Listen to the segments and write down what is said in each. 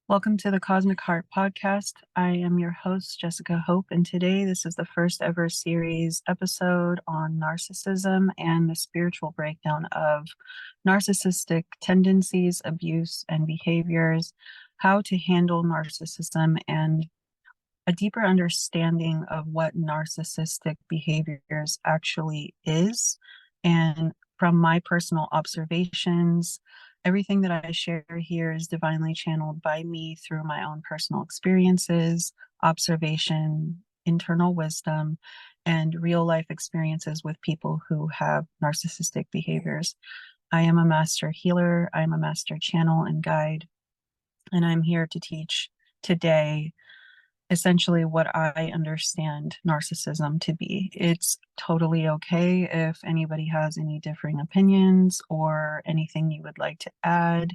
Welcome to the Cosmic Heart Podcast. I am your host, Jessica Hope, and today this is the first ever series episode on narcissism and the spiritual breakdown of narcissistic tendencies, abuse, and behaviors, how to handle narcissism, and a deeper understanding of what narcissistic behaviors actually is. And from my personal observations, everything that I share here is divinely channeled by me through my own personal experiences, observation, internal wisdom, and real life experiences with people who have narcissistic behaviors. I am a master healer, I'm a master channel and guide, and I'm here to teach today essentially what I understand narcissism to be. It's totally okay if anybody has any differing opinions or anything you would like to add.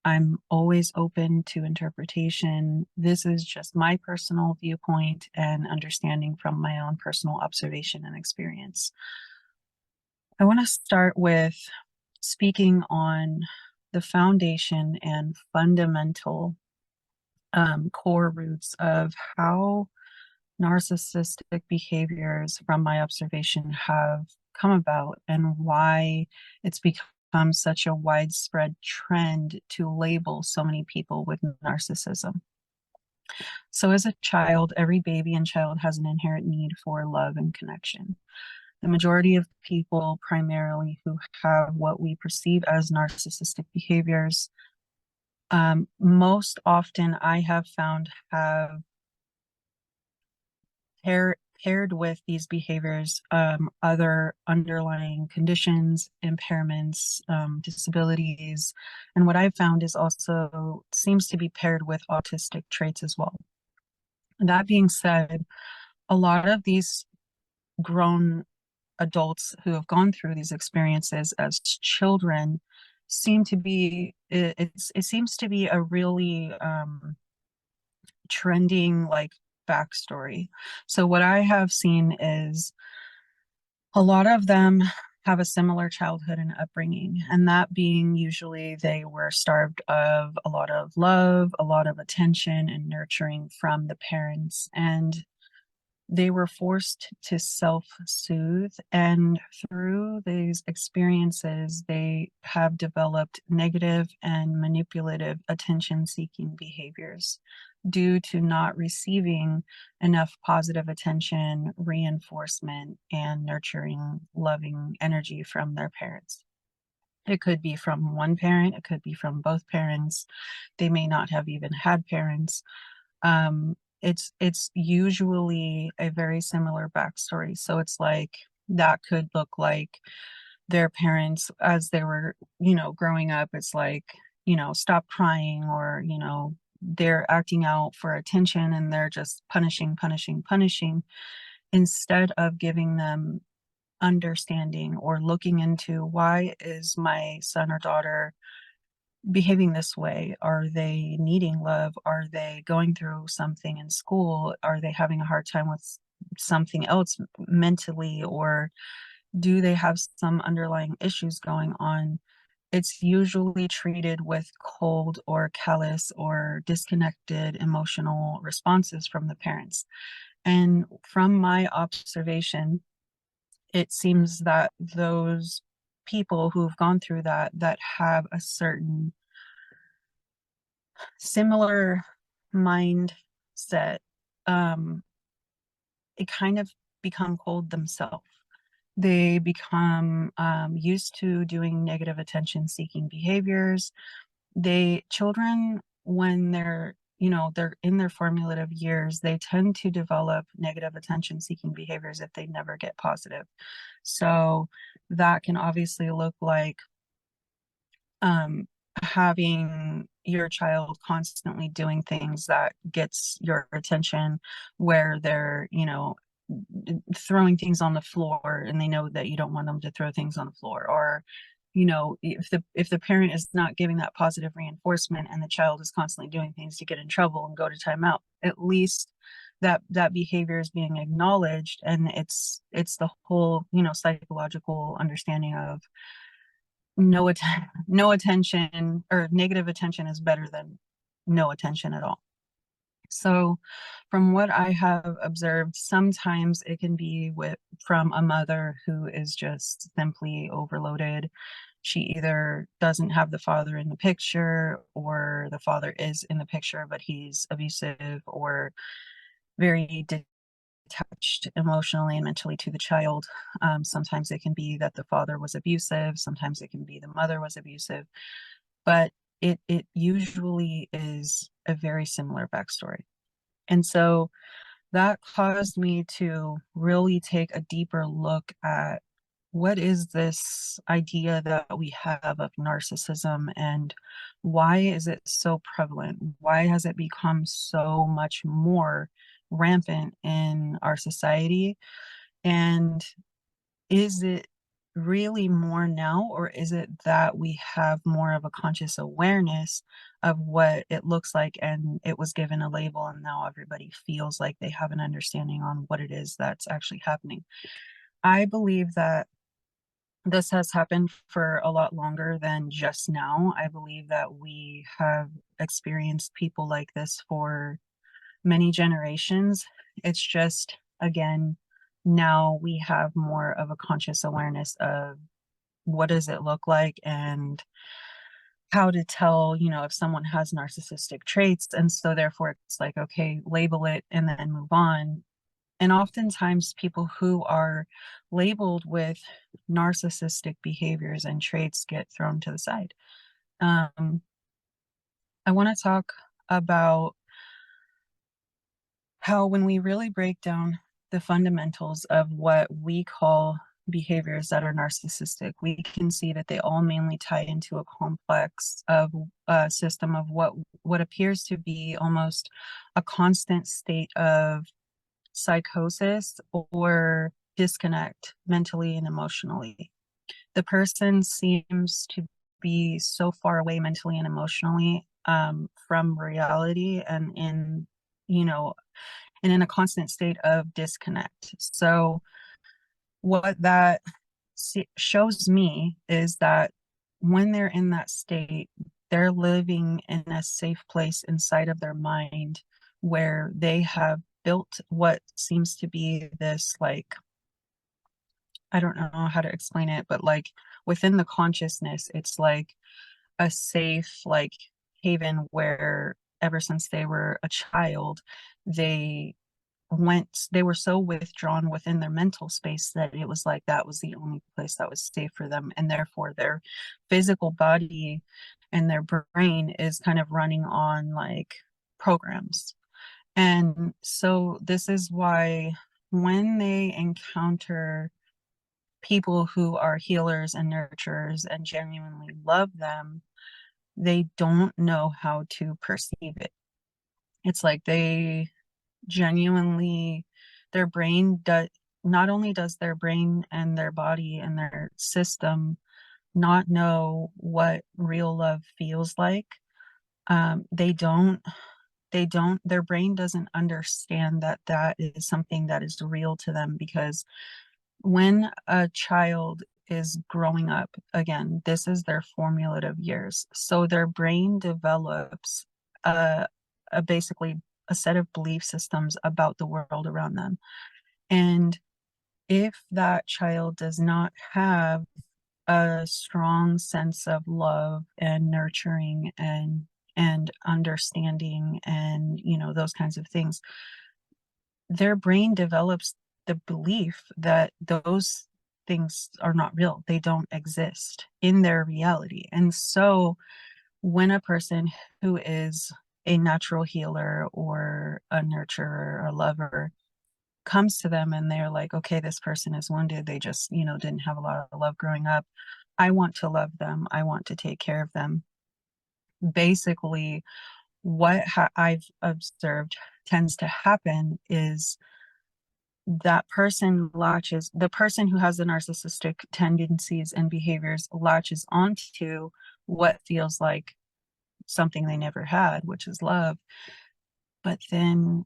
I'm always open to interpretation. This is just my personal viewpoint and understanding from my own personal observation and experience. I want to start with speaking on the foundation and fundamental core roots of how narcissistic behaviors, from my observation, have come about and why it's become such a widespread trend to label so many people with narcissism. So, as a child, every baby and child has an inherent need for love and connection. The majority of people, primarily who have what we perceive as narcissistic behaviors, most often I have found have paired with these behaviors other underlying conditions, impairments, disabilities, and what I've found is also seems to be paired with autistic traits as well. That being said, a lot of these grown adults who have gone through these experiences as children seem to be it seems to be a really trending like backstory. So what I have seen is a lot of them have a similar childhood and upbringing, and that being usually they were starved of a lot of love, a lot of attention and nurturing from the parents, and they were forced to self-soothe, and through these experiences they have developed negative and manipulative attention-seeking behaviors due to not receiving enough positive attention, reinforcement, and nurturing, loving energy from their parents. It could be from one parent, it could be from both parents. They may not have even had parents. It's usually a very similar backstory. So it's like that could look like their parents as they were, growing up. It's like, stop crying, or, they're acting out for attention and they're just punishing, punishing, punishing instead of giving them understanding or looking into why is my son or daughter behaving this way? Are they needing love? Are they going through something in school? Are they having a hard time with something else mentally? Or do they have some underlying issues going on? It's usually treated with cold or callous or disconnected emotional responses from the parents. And from my observation, it seems that those people who've gone through that have a certain similar mindset, it kind of become cold themselves. They become used to doing negative attention seeking behaviors. Children, when they're in their formative years, they tend to develop negative attention seeking behaviors if they never get positive. So that can obviously look like having your child constantly doing things that gets your attention, where they're throwing things on the floor and they know that you don't want them to throw things on the floor, or if the parent is not giving that positive reinforcement and the child is constantly doing things to get in trouble and go to timeout, at least that behavior is being acknowledged, and it's the whole psychological understanding of no attention or negative attention is better than no attention at all. So from what I have observed, sometimes it can be from a mother who is just simply overloaded. She either doesn't have the father in the picture, or the father is in the picture, but he's abusive or very detached emotionally and mentally to the child. Sometimes it can be that the father was abusive. Sometimes it can be the mother was abusive. But it usually is a very similar backstory. And so that caused me to really take a deeper look at what is this idea that we have of narcissism, and why is it so prevalent? Why has it become so much more rampant in our society? And is it really more now, or is it that we have more of a conscious awareness of what it looks like, and it was given a label, and now everybody feels like they have an understanding on what it is that's actually happening? I believe that this has happened for a lot longer than just now. I believe that we have experienced people like this for many generations. It's just, again, now we have more of a conscious awareness of what does it look like, and how to tell, if someone has narcissistic traits. And so therefore it's like, okay, label it and then move on. And oftentimes people who are labeled with narcissistic behaviors and traits get thrown to the side. I want to talk about how, when we really break down the fundamentals of what we call behaviors that are narcissistic, we can see that they all mainly tie into a complex of a system of what appears to be almost a constant state of psychosis or disconnect mentally and emotionally. The person seems to be so far away mentally and emotionally from reality, and you know in a constant state of disconnect. So what that shows me is that when they're in that state, they're living in a safe place inside of their mind, where they have built what seems to be this, like, I don't know how to explain it, but like within the consciousness, it's like a safe, like, haven where ever since they were a child, they they were so withdrawn within their mental space that it was like that was the only place that was safe for them, and therefore their physical body and their brain is kind of running on like programs. And so this is why when they encounter people who are healers and nurturers and genuinely love them, they don't know how to perceive it. It's like they genuinely, their brain does, not only does their brain and their body and their system not know what real love feels like. They don't, their brain doesn't understand that that is something that is real to them, because when a child is growing up, again, this is their formative years. So their brain develops a, basically a set of belief systems about the world around them. And if that child does not have a strong sense of love and nurturing and understanding and those kinds of things, their brain develops the belief that those things are not real. They don't exist in their reality. And so when a person who is a natural healer or a nurturer or a lover comes to them and they're like, okay, this person is wounded. They just, didn't have a lot of love growing up. I want to love them. I want to take care of them. Basically, what I've observed tends to happen is that person latches, the person who has the narcissistic tendencies and behaviors latches onto what feels like something they never had, which is love. But then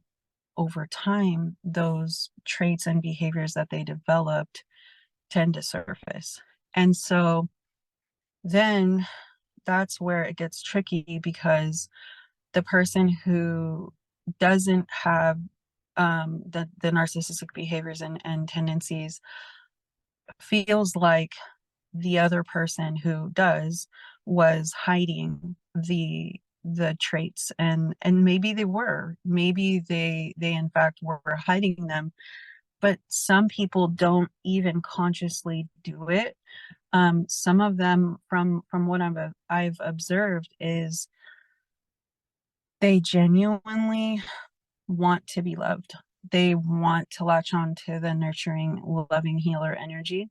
over time, those traits and behaviors that they developed tend to surface. And so then that's where it gets tricky, because the person who doesn't have the narcissistic behaviors and tendencies feels like the other person who does was hiding the traits, and maybe they in fact were hiding them, but some people don't even consciously do it. Some of them, from what I've observed, is they genuinely want to be loved. They want to latch on to the nurturing, loving healer energy.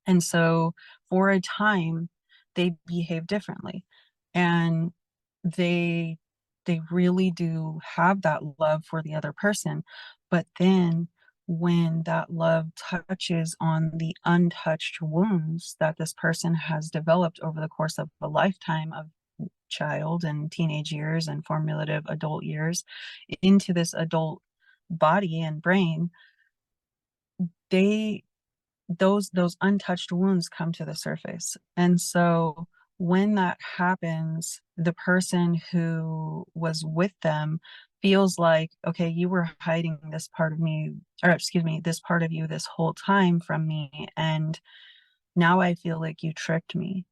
And so for a time, they behave differently. And they they really do have that love for the other person. But then when that love touches on the untouched wounds that this person has developed over the course of a lifetime of child and teenage years and formative adult years into this adult body and brain, they those untouched wounds come to the surface. And so when that happens, the person who was with them feels like, okay, you were hiding this part of me, or excuse me, this part of you this whole time from me, and now I feel like you tricked me.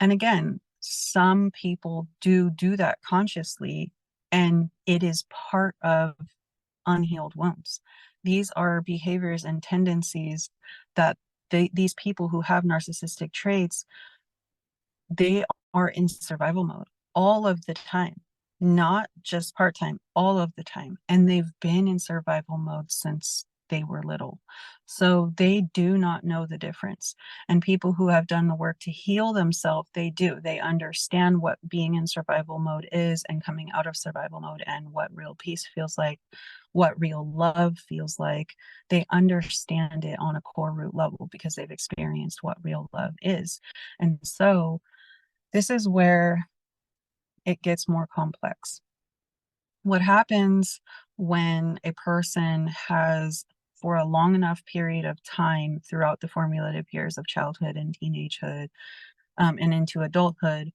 And again, some people do that consciously, and it is part of unhealed wounds. These are behaviors and tendencies that these people who have narcissistic traits, they are in survival mode all of the time, not just part-time, all of the time. And they've been in survival mode since they were little. So they do not know the difference. And people who have done the work to heal themselves, they do. They understand what being in survival mode is and coming out of survival mode, and what real peace feels like, what real love feels like. They understand it on a core root level because they've experienced what real love is. And so this is where it gets more complex. What happens when a person has, for a long enough period of time throughout the formative years of childhood and teenagehood, and into adulthood,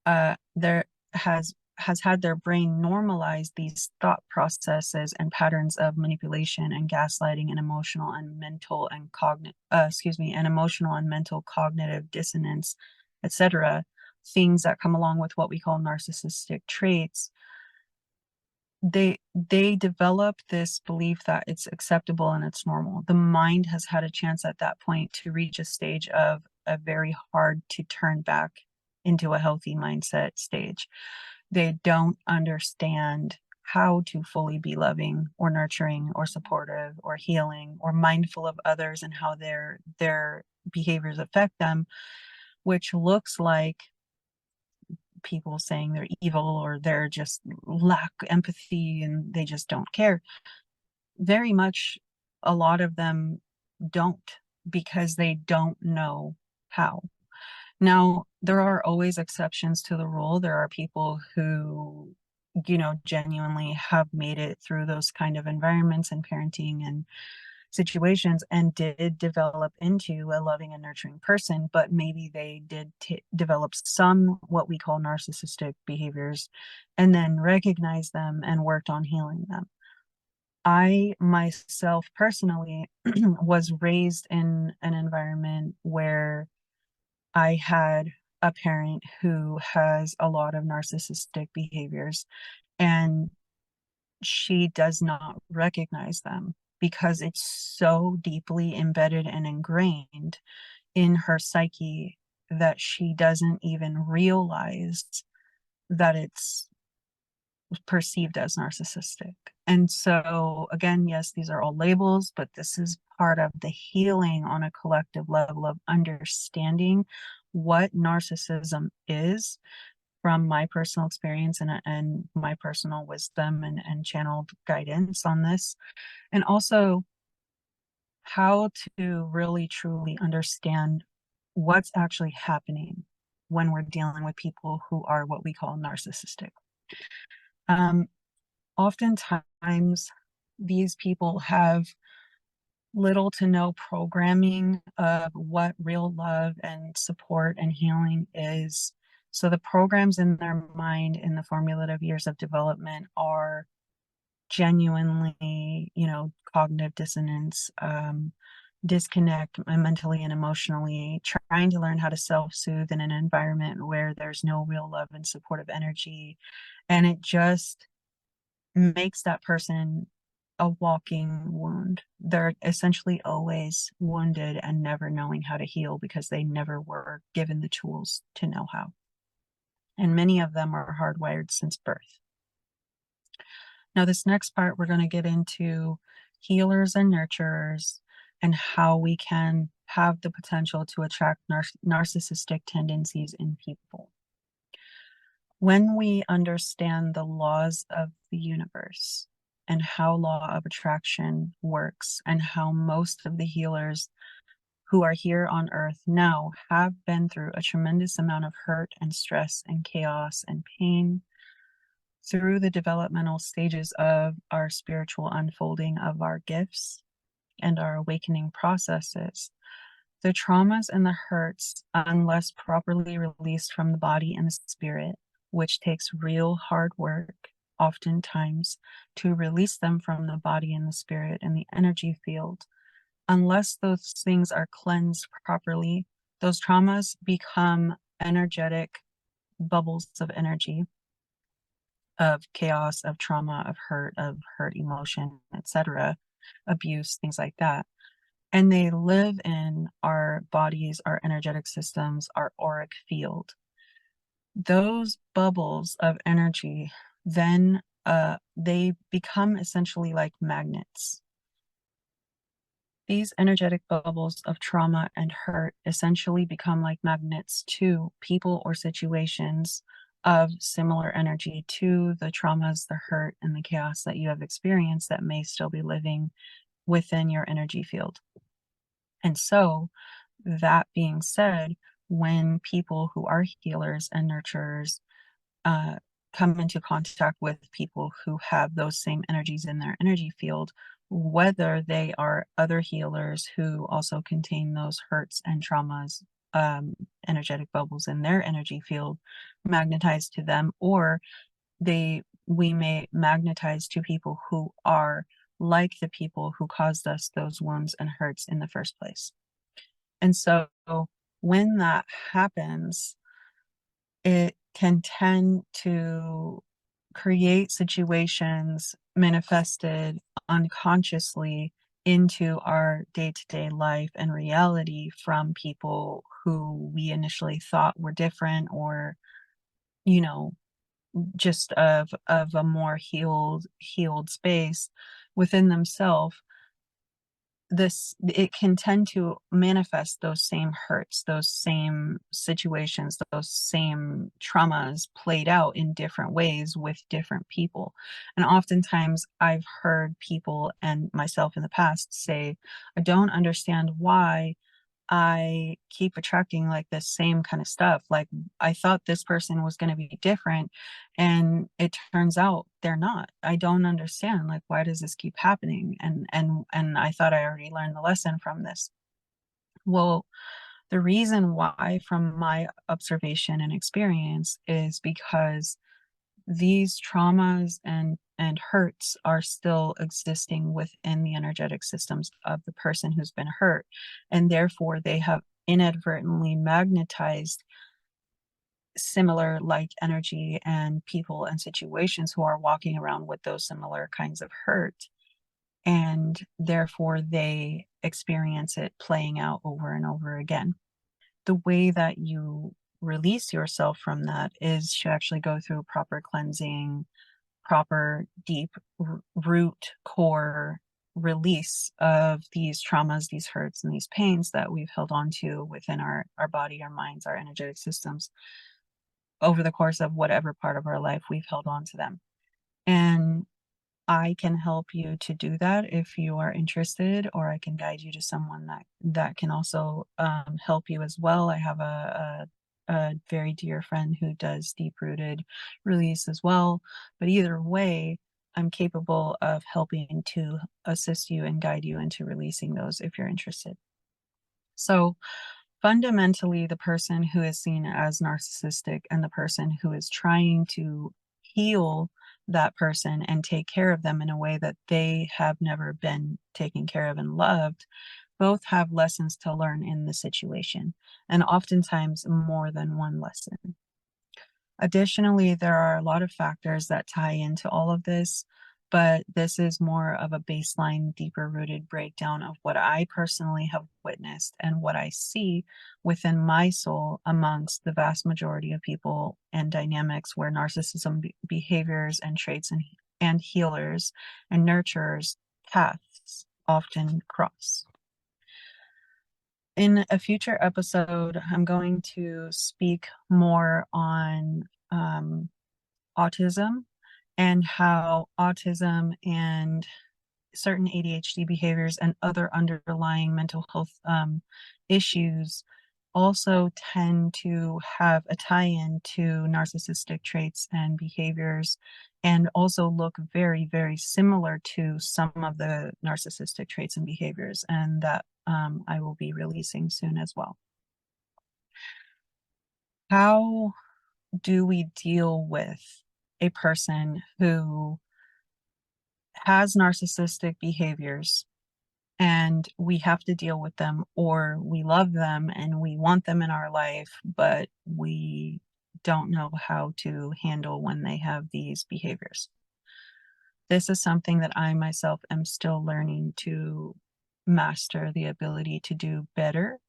there has had their brain normalize these thought processes and patterns of manipulation and gaslighting and emotional and mental and cognitive dissonance, etc., things that come along with what we call narcissistic traits. They develop this belief that it's acceptable and it's normal. The mind has had a chance at that point to reach a stage of a very hard to turn back into a healthy mindset stage. They don't understand how to fully be loving or nurturing or supportive or healing or mindful of others and how their behaviors affect them, which looks like people saying they're evil or they're just lack empathy and they just don't care. Very much a lot of them don't, because they don't know how. Now, there are always exceptions to the rule. There are people who, genuinely have made it through those kind of environments and parenting and situations and did develop into a loving and nurturing person, but maybe they did develop some what we call narcissistic behaviors and then recognized them and worked on healing them. I myself personally was raised in an environment where I had a parent who has a lot of narcissistic behaviors, and she does not recognize them because it's so deeply embedded and ingrained in her psyche that she doesn't even realize that it's perceived as narcissistic. And so, again, yes, these are all labels, but this is part of the healing on a collective level of understanding what narcissism is from my personal experience and my personal wisdom and channeled guidance on this, and also how to really truly understand what's actually happening when we're dealing with people who are what we call narcissistic. Um, Oftentimes, these people have little to no programming of what real love and support and healing is. So the programs in their mind in the formative years of development are genuinely, cognitive dissonance, disconnect mentally and emotionally, trying to learn how to self-soothe in an environment where there's no real love and supportive energy. And it just makes that person a walking wound. They're essentially always wounded and never knowing how to heal because they never were given the tools to know how. And many of them are hardwired since birth. Now, this next part, we're going to get into healers and nurturers and how we can have the potential to attract narcissistic tendencies in people. When we understand the laws of the universe and how law of attraction works and how most of the healers who are here on earth now have been through a tremendous amount of hurt and stress and chaos and pain through the developmental stages of our spiritual unfolding of our gifts and our awakening processes, the traumas and the hurts, unless properly released from the body and the spirit, which takes real hard work, oftentimes, to release them from the body and the spirit and the energy field, unless those things are cleansed properly, those traumas become energetic bubbles of energy, of chaos, of trauma, of hurt emotion, etc., abuse, things like that. And they live in our bodies, our energetic systems, our auric field. Those bubbles of energy then they become essentially like magnets. These energetic bubbles of trauma and hurt essentially become like magnets to people or situations of similar energy to the traumas, the hurt, and the chaos that you have experienced that may still be living within your energy field. And so, that being said, when people who are healers and nurturers come into contact with people who have those same energies in their energy field, whether they are other healers who also contain those hurts and traumas, energetic bubbles in their energy field, magnetized to them, or we may magnetize to people who are like the people who caused us those wounds and hurts in the first place. And so when that happens, it can tend to create situations manifested unconsciously into our day-to-day life and reality from people who we initially thought were different, or just of a more healed space within themselves. It can tend to manifest those same hurts, those same situations, those same traumas played out in different ways with different people. And oftentimes I've heard people and myself in the past say, I don't understand why I keep attracting like this same kind of stuff. Like, I thought this person was going to be different, and it turns out they're not. I don't understand. Like, why does this keep happening? And I thought I already learned the lesson from this. Well, the reason why, from my observation and experience, is because these traumas and hurts are still existing within the energetic systems of the person who's been hurt, and therefore they have inadvertently magnetized similar like energy and people and situations who are walking around with those similar kinds of hurt, and therefore they experience it playing out over and over again. The way that you release yourself from that is to actually go through proper cleansing, proper deep root core release of these traumas, these hurts, and these pains that we've held on to within our body, our minds, our energetic systems over the course of whatever part of our life we've held on to them. And I can help you to do that if you are interested, or I can guide you to someone that can also help you as well. I have a very dear friend who does deep-rooted release as well. But either way, I'm capable of helping to assist you and guide you into releasing those if you're interested. So Fundamentally, the person who is seen as narcissistic and the person who is trying to heal that person and take care of them in a way that they have never been taken care of and loved, both have lessons to learn in the situation, and oftentimes more than one lesson. Additionally, there are a lot of factors that tie into all of this, but this is more of a baseline, deeper rooted breakdown of what I personally have witnessed and what I see within my soul amongst the vast majority of people and dynamics where narcissism behaviors and traits and healers and nurturers paths often cross. In a future episode, I'm going to speak more on autism and how autism and certain ADHD behaviors and other underlying mental health issues also tend to have a tie-in to narcissistic traits and behaviors, and also look very, very similar to some of the narcissistic traits and behaviors, and that I will be releasing soon as well. How do we deal with a person who has narcissistic behaviors and we have to deal with them, or we love them and we want them in our life, but we don't know how to handle when they have these behaviors? This is something that I myself am still learning to master the ability to do better,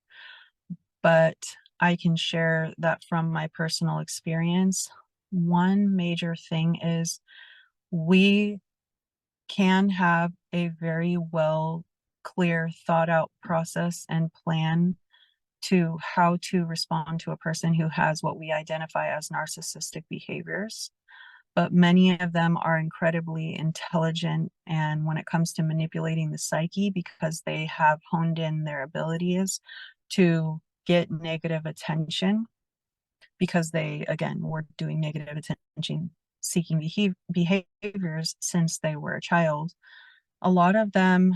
but I can share that from my personal experience. One major thing is we can have a very well clear thought out process and plan to how to respond to a person who has what we identify as narcissistic behaviors. But many of them are incredibly intelligent, and when it comes to manipulating the psyche, because they have honed in their abilities to get negative attention, because they, again, were doing negative attention seeking behaviors since they were a child. A lot of them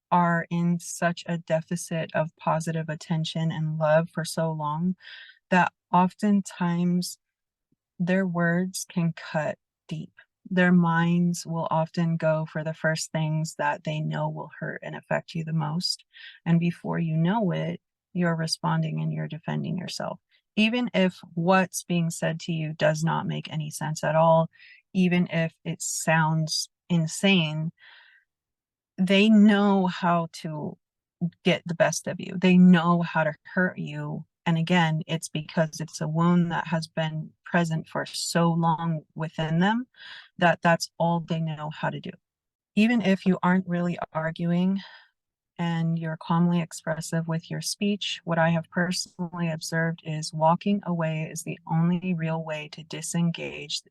are in such a deficit of positive attention and love for so long that oftentimes their words can cut deep. Their minds will often go for the first things that they know will hurt and affect you the most. And before you know it, you're responding and you're defending yourself. Even if what's being said to you does not make any sense at all, even if it sounds insane, they know how to get the best of you. They know how to hurt you. And again, it's because it's a wound that has been present for so long within them that that's all they know how to do. Even if you aren't really arguing and you're calmly expressive with your speech, what I have personally observed is walking away is the only real way to disengage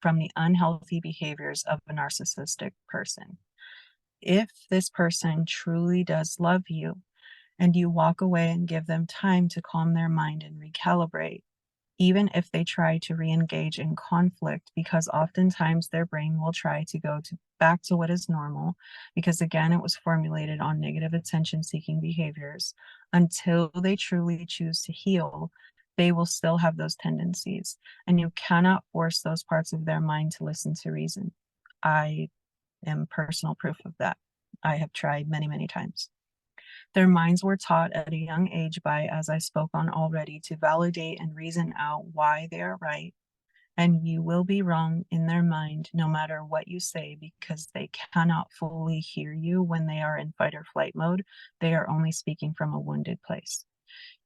from the unhealthy behaviors of a narcissistic person. If this person truly does love you and you walk away and give them time to calm their mind and recalibrate, even if they try to re-engage in conflict, because oftentimes their brain will try to go back to what is normal, because again, it was formulated on negative attention-seeking behaviors. Until they truly choose to heal, they will still have those tendencies, and you cannot force those parts of their mind to listen to reason. I am personal proof of that. I have tried many, many times. Their minds were taught at a young age by, as I spoke on already, to validate and reason out why they are right, and you will be wrong in their mind no matter what you say, because they cannot fully hear you when they are in fight or flight mode. They are only speaking from a wounded place.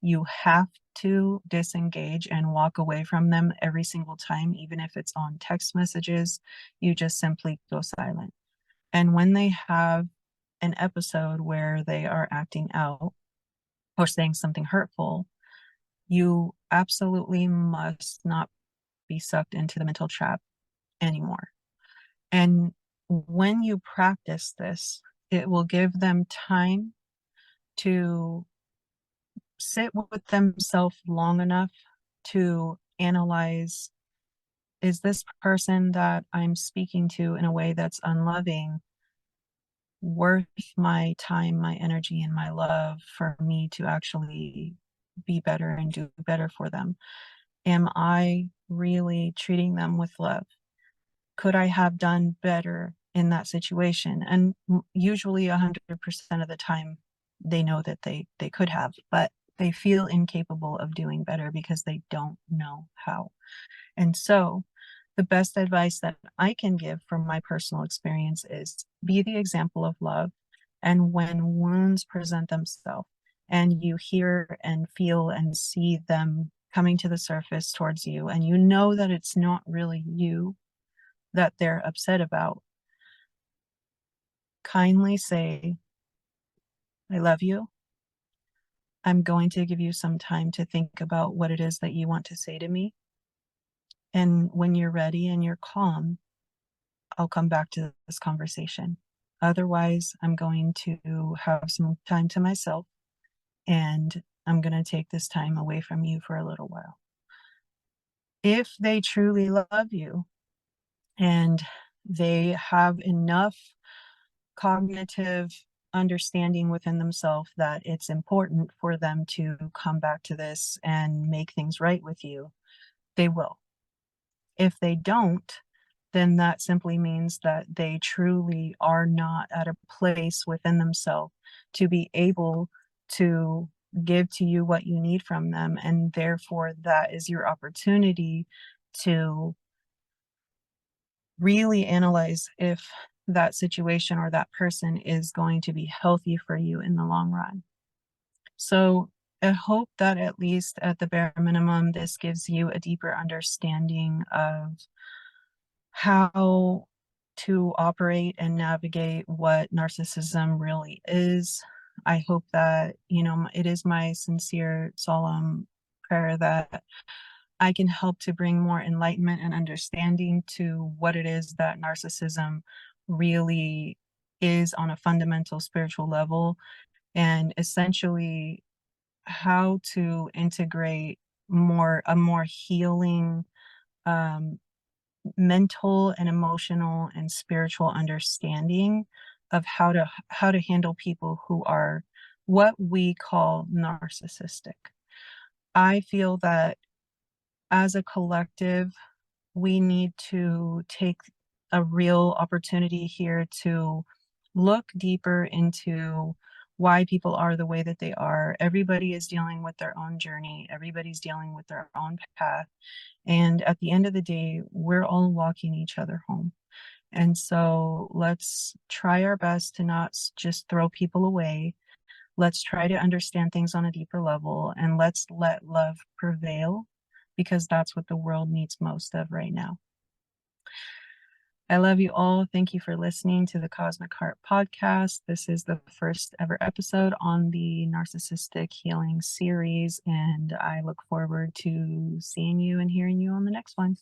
You have to disengage and walk away from them every single time, even if it's on text messages. You just simply go silent. And when they have an episode where they are acting out or saying something hurtful, you absolutely must not be sucked into the mental trap anymore. And when you practice this, it will give them time to sit with themselves long enough to analyze, is this person that I'm speaking to in a way that's unloving worth my time, my energy, and my love for me to actually be better and do better for them? Am I really treating them with love? Could I have done better in that situation? And usually 100% of the time, they know that they could have, but they feel incapable of doing better because they don't know how. And so the best advice that I can give from my personal experience is be the example of love. And when wounds present themselves and you hear and feel and see them coming to the surface towards you, and you know that it's not really you that they're upset about, kindly say, I love you. I'm going to give you some time to think about what it is that you want to say to me. And when you're ready and you're calm, I'll come back to this conversation. Otherwise, I'm going to have some time to myself and I'm going to take this time away from you for a little while. If they truly love you and they have enough cognitive understanding within themselves that it's important for them to come back to this and make things right with you, they will. If they don't, then that simply means that they truly are not at a place within themselves to be able to give to you what you need from them. And therefore, that is your opportunity to really analyze if that situation or that person is going to be healthy for you in the long run. So I hope that at least at the bare minimum, this gives you a deeper understanding of how to operate and navigate what narcissism really is. I hope that, it is my sincere, solemn prayer that I can help to bring more enlightenment and understanding to what it is that narcissism really is on a fundamental spiritual level, and essentially how to integrate a more healing um, mental and emotional and spiritual understanding of how to handle people who are what we call narcissistic. I feel that as a collective, we need to take a real opportunity here to look deeper into why people are the way that they are. Everybody is dealing with their own journey. Everybody's dealing with their own path. And at the end of the day, we're all walking each other home. And so let's try our best to not just throw people away. Let's try to understand things on a deeper level, and let's let love prevail, because that's what the world needs most of right now. I love you all. Thank you for listening to the Cosmic Heart podcast. This is the first ever episode on the Narcissistic Healing series, and I look forward to seeing you and hearing you on the next one.